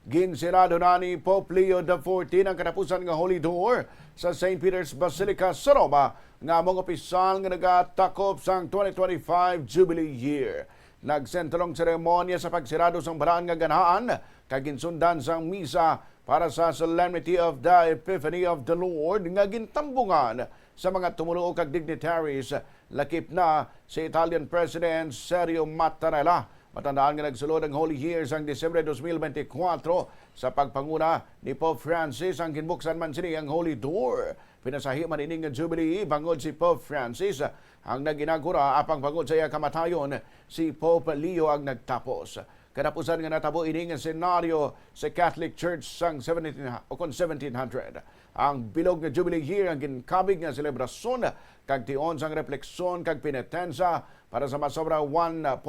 Ginsarado na ni Pope Leo XIV ang katapusan nga Holy Door sa St. Peter's Basilica sa Roma nga mga opisyal nga nagatakop sang 2025 Jubilee Year. Nagsentrong seremonya sa pagsirado sang balaan nga ganahan kag ginsundan sang misa para sa Solemnity of the Epiphany of the Lord nga gintambungan sa mga tumuluo kag dignitaries lakip na si Italian President Sergio Mattarella. Matandaan nga nagsulod ang Holy Year sang Disyembre 2024 sa pagpanguna ni Pope Francis ang ginbuksan man sini ang Holy Door. Pinasahi man ining Jubilee bangod si Pope Francis ang naginagura apang bangod sa iya kamatayon si Pope Leo ang nagtapos. Katapusan nga natabo ining senaryo sa Catholic Church sang 1700. Ang bilog nga Jubilee Year ang ginkabig nga selebrasyon kag tion sang refleksyon kag penitensa para sa masobra 1.4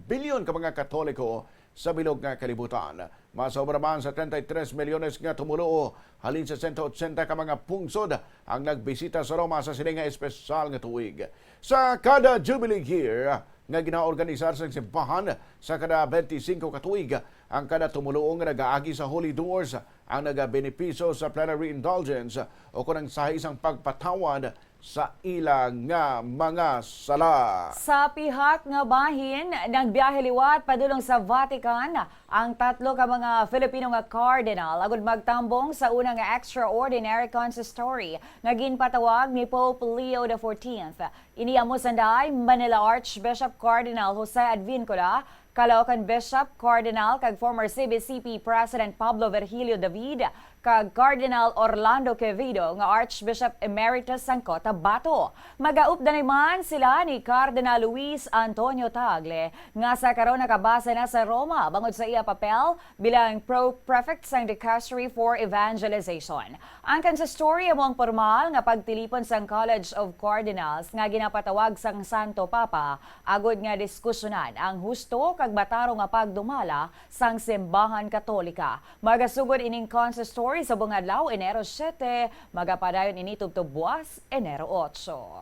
bilyon ka mga Katoliko sa bilog nga kalibutan. Masobra man sa 33 milyones nga tumuluo halin sa 180 ka mga pungsod ang nagbisita sa Roma sa sini nga espesyal nga tuig. Sa kada Jubilee Year nga ginaorganisar sa simbahan sa kada 25 ka tuig, ang kada tumuluo nga nagaagi sa Holy Doors ang nagabenepisyo sa plenary indulgence o kunang sa isang pagpatawad sa ilang nga mga sala. Sa pihak nga bahin, nagbiyahe liwat padulong sa Vatican ang tatlo ka mga Filipino nga cardinal agud magtambong sa unang nga extraordinary consistory nga ginpatawag ni Pope Leo XIV. Iniamo sanday Manila Archbishop Cardinal Jose Advincula, Caloocan Bishop Cardinal kag former CBCP President Pablo Virgilio David kag Cardinal Orlando Quevedo nga Archbishop Emeritus sang Cotabato. Magaupdanay man sila ni Cardinal Luis Antonio Tagle nga sa karon nakabase na sa Roma bangod sa iya papel bilang Pro-Prefect sang Dicastery for Evangelization. Ang consistory among formal nga pagtilipon sang College of Cardinals nga ginapatawag sang Santo Papa agud nga diskusyonan ang husto kag bataro nga pagdumala sang simbahan Katolika. Magasugod ining consistory sa bungadlaw Enero 7, magapadayon ini tubtub buwas Enero 8.